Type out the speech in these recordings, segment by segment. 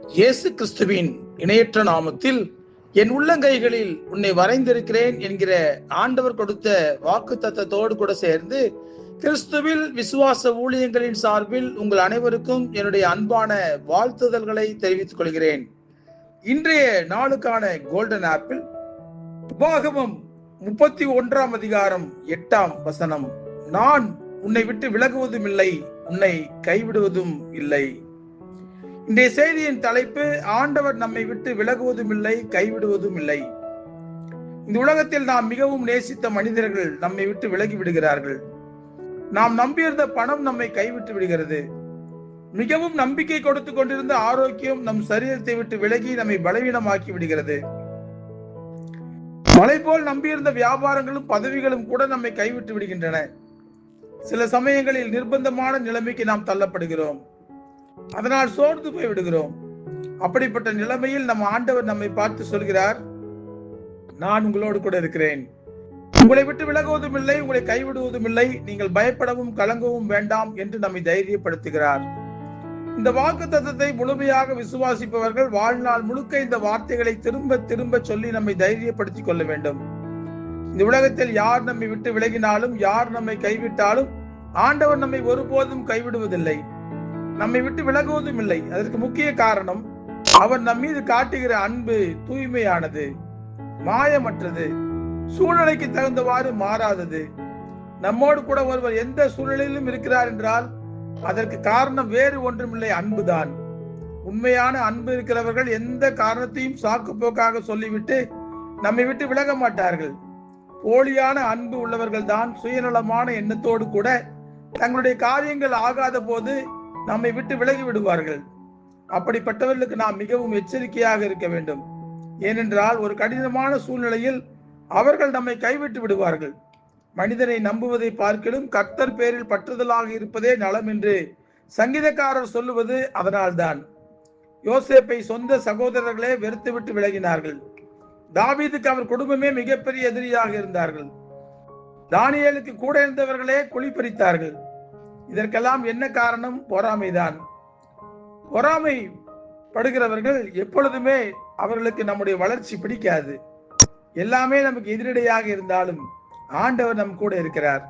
இயேசு கிறிஸ்துவின் இணையற்ற நாமத்தில் என் உள்ளங்கைகளில் உன்னை வரைந்திருக்கிறேன் என்கிற ஆண்டவர் கொடுத்த வாக்கு தத்தத்தோடு கூட சேர்ந்து கிறிஸ்துவில் விசுவாச ஊழியங்களின் சார்பில் உங்கள் அனைவருக்கும் என்னுடைய அன்பான வாழ்த்துதல்களை தெரிவித்துக் கொள்கிறேன். இன்றைய நாளுக்கான கோல்டன் ஆப்பிள் உபாகமம் 31 அதிகாரம் 8 நான் உன்னை விட்டு விலகுவதும் இல்லை, உன்னை கைவிடுவதும் இல்லை. இன்றைய செய்தியின் தலைப்பு, ஆண்டவர் நம்மை விட்டு விலகுவதும் இல்லை, கைவிடுவதும் இல்லை. இந்த உலகத்தில் நாம் மிகவும் நேசித்த மனிதர்கள் நம்மை விட்டு விலகி விடுகிறார்கள். நாம் நம்பியிருந்த பணம் நம்மை கைவிட்டு விடுகிறது. மிகவும் நம்பிக்கை கொடுத்து கொண்டிருந்த ஆரோக்கியம் நம் சரீரத்தை விட்டு விலகி நம்மை பலவீனமாக்கி விடுகிறது. மலை போல் நம்பியிருந்த வியாபாரங்களும் பதவிகளும் கூட நம்மை கைவிட்டு விடுகின்றன. சில சமயங்களில் நிர்பந்தமான நிலைமைக்கு நாம் தள்ளப்படுகிறோம். அதனால் சோர்ந்து போய் விடுகிறோம். அப்படிப்பட்ட நிலைமையில் நம் ஆண்டவர் நம்மை பார்த்து சொல்கிறார், நான் உங்களோடு கூட இருக்கிறேன், உங்களை விட்டு விலகுவதும் இல்லை, உங்களை கைவிடுவதும் இல்லை, நீங்கள் பயப்படவும் கலங்கவும் வேண்டாம் என்று நம்மை தைரியப்படுத்துகிறார். இந்த வாக்கு தத்தத்தை முழுமையாக விசுவாசிப்பவர்கள் வாழ்நாள் முழுக்க இந்த வார்த்தைகளை திரும்ப திரும்ப சொல்லி நம்மை தைரியப்படுத்திக் கொள்ள வேண்டும். இந்த உலகத்தில் யார் நம்மை விட்டு விலகினாலும், யார் நம்மை கைவிட்டாலும், ஆண்டவர் நம்மை ஒருபோதும் கைவிடுவதில்லை, நம்மை விட்டு விலகுவதும் இல்லை. அதற்கு முக்கிய காரணம், அவர் நம் மீது காட்டுகிற அன்பு தூய்மையானது, மாயமற்றது, சூழ்நிலைக்கு தகுந்தவாறு மாறாதது. நம்மோடு கூட ஒருவர் எந்த சூழ்நிலையிலும் இருக்கிறார் என்றால் அதற்கு காரணம் வேறு ஒன்றுமில்லை, அன்புதான். உண்மையான அன்பு இருக்கிறவர்கள் எந்த காரணத்தையும் சாக்கு போக்காக சொல்லிவிட்டு நம்மை விட்டு விலக மாட்டார்கள். போலியான அன்பு உள்ளவர்கள் தான் சுயநலமான எண்ணத்தோடு கூட தங்களுடைய காரியங்கள் ஆகாத போது நம்மை விட்டு விலகி விடுவார்கள். அப்படிப்பட்டவர்களுக்கு நாம் மிகவும் எச்சரிக்கையாக இருக்க வேண்டும். ஏனென்றால் ஒரு கடினமான சூழ்நிலையில் அவர்கள் நம்மை கைவிட்டு விடுவார்கள். மனிதனை நம்புவதை பார்க்கிலும் கர்த்தர் பேரில் பற்றுதலாக இருப்பதே நலம் என்று சங்கீதக்காரர் சொல்லுவது அதனால்தான். யோசேப்பை சொந்த சகோதரர்களே வெறுத்துவிட்டு விலகினார்கள். தாவீதுக்கு அவர் குடும்பமே மிகப்பெரிய எதிரியாக இருந்தார்கள். தானியேலுக்கு கூட இருந்தவர்களே குழி பறித்தார்கள். இதற்கெல்லாம் என்ன காரணம்? பொறாமைதான். பொறாமை படுகிறவர்கள் எப்பொழுதுமே அவர்களுக்கு நம்முடைய வளர்ச்சி பிடிக்காது. எல்லாமே நமக்கு எதிரடையாக இருந்தாலும் ஆண்டவர் நம் கூட இருக்கிறார்.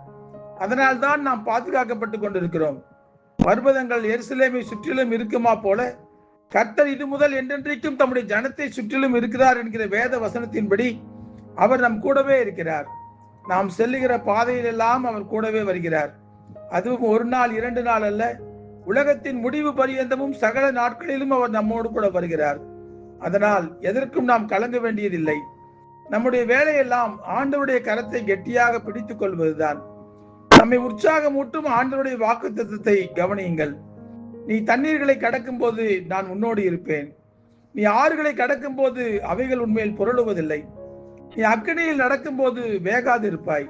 அதனால் தான் நாம் பாதுகாக்கப்பட்டு கொண்டிருக்கிறோம். பர்வதங்கள் எருசலேமை சுற்றிலும் இருக்குமா போல கர்த்தர் இது முதல் என்றென்றைக்கும் தம்முடைய ஜனத்தை சுற்றிலும் இருக்கிறார் என்கிற வேத வசனத்தின்படி அவர் நம் கூடவே இருக்கிறார். நாம் செல்லுகிற பாதையில் எல்லாம் அவர் கூடவே வருகிறார். அதுவும் ஒரு நாள் 2 நாள் அல்ல, உலகத்தின் முடிவு பரியந்தமும் சகல நாட்களிலும் அவர் நம்மோடு கூட வருகிறார். அதனால் எதற்கும் நாம் கலங்க வேண்டியதில்லை. நம்முடைய வேலையெல்லாம் ஆண்டவருடைய கரத்தை கெட்டியாக பிடித்துக் கொள்வதுதான். நம்மை உற்சாகமூட்டும் ஆண்டவருடைய வாக்கு தத்தத்தை கவனியுங்கள். நீ தண்ணீர்களை கடக்கும் போது நான் உன்னோடு இருப்பேன், நீ ஆறுகளை கடக்கும் போது அவைகள் உண்மையில் புரளுவதில்லை, நீ அக்கினியில் நடக்கும் போது வேகாது இருப்பாய்,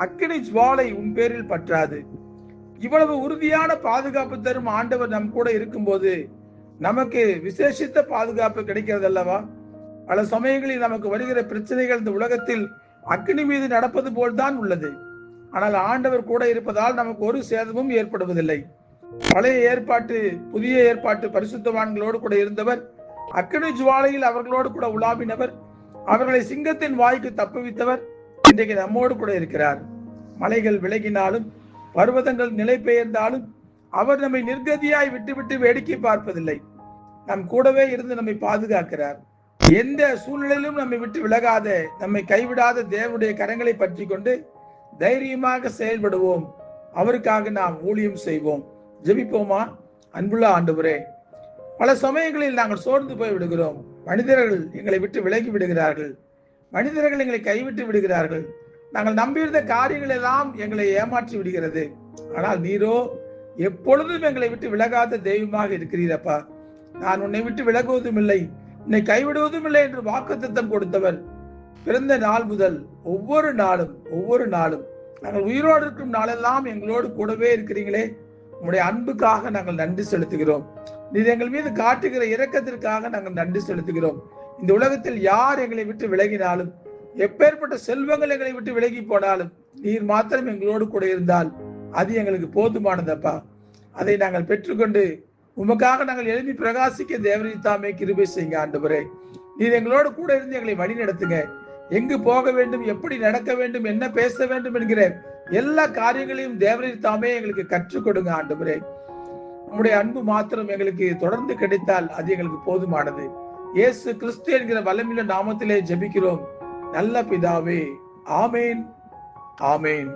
அக்கினி ஜுவாலை உன் பேரில் பற்றாது. இவ்வளவு உறுதியான பாதுகாப்பு தரும் ஆண்டவர் நம் கூட இருக்கும் போது நமக்கு விசேஷித்த பாதுகாப்பு கிடைக்கிறது அல்லவா? பல சமயங்களில் நமக்கு வருகிற பிரச்சனைகள் இந்த உலகத்தில் அக்கினி மீது நடப்பது போல்தான் உள்ளது. ஆனால் ஆண்டவர் கூட இருப்பதால் நமக்கு ஒரு சேதமும் ஏற்படுவதில்லை. பழைய ஏற்பாட்டு புதிய ஏற்பாட்டு பரிசுத்தவான்களோடு கூட இருந்தவர், அக்கினி ஜுவாலையில் அவர்களோடு கூட உலாவினவர், அவர்களை சிங்கத்தின் வாய்க்கு தப்புவித்தவர் இன்றைக்கு நம்மோடு கூட இருக்கிறார். மலைகள் விலகினாலும் பர்வதங்கள் நிலை பெயர்ந்தாலும் அவர் நம்மை நிர்கதியாய் விட்டுவிட்டு வேடிக்கை பார்ப்பதில்லை. நம் கூடவே இருந்து நம்மை பாதுகாக்கிறார். எந்த சூழ்நிலையிலும் நம்மை விட்டு விலகாத, நம்மை கைவிடாத தேவனுடைய கரங்களை பற்றி கொண்டு தைரியமாக செயல்படுவோம். அவருக்காக நாம் ஊழியம் செய்வோம். ஜெபிப்போமா? அன்புள்ள ஆண்டவரே, பல சமயங்களில் நாங்கள் சோர்ந்து போய் விடுகிறோம். மனிதர்கள் எங்களை விட்டு விலகி விடுகிறார்கள், மனிதர்கள் எங்களை கைவிட்டு விடுகிறார்கள். நாங்கள் நம்பியிருந்த காரியங்கள் எல்லாம் எங்களை ஏமாற்றி விடுகிறது. ஆனால் நீரோ எப்பொழுதும் எங்களை விட்டு விலகாத தெய்வமாக இருக்கிறீரப்பா. நான் உன்னை விட்டு விலகுவதும் இல்லை, உன்னை கைவிடுவதும் இல்லை என்று வாக்குத்தத்தம் கொடுத்தவர். பிறந்த நாள் முதல் ஒவ்வொரு நாளும் நாங்கள் உயிரோடு இருக்கும் நாளெல்லாம் எங்களோடு கூடவே இருக்கிறீங்களே. உங்களுடைய அன்புக்காக நாங்கள் நன்றி செலுத்துகிறோம். நீர் எங்கள் மீது காட்டுகிற இரக்கத்திற்காக நாங்கள் நன்றி செலுத்துகிறோம். இந்த உலகத்தில் யார் எங்களை விட்டு விலகினாலும், எப்பேற்பட்ட செல்வங்கள் எங்களை விட்டு விலகி போனாலும், நீர் மாத்திரம் எங்களோடு கூட இருந்தால் அது எங்களுக்கு போதுமானதப்பா. அதை நாங்கள் பெற்றுக்கொண்டு உமக்காக நாங்கள் எழுப்பி பிரகாசிக்க தேவரீர் தாமே கிருபை செய்யுங்க ஆண்டவரே. நீர் எங்களோடு கூட இருந்து எங்களை வழி நடத்துங்க. எங்கு போக வேண்டும், எப்படி நடக்க வேண்டும், என்ன பேச வேண்டும் என்கிற எல்லா காரியங்களையும் தேவரீர் தாமே எங்களுக்கு கற்றுக் கொடுங்க ஆண்டவரே. உம்முடைய அன்பு மாத்திரம் எங்களுக்கு தொடர்ந்து கிடைத்தால் அது எங்களுக்கு போதுமானது. இயேசு கிறிஸ்து என்கிற வல்லமையுள்ள நாமத்திலே ஜெபிக்கிறோம் நல்ல பிதாவே. ஆமேன், ஆமேன்.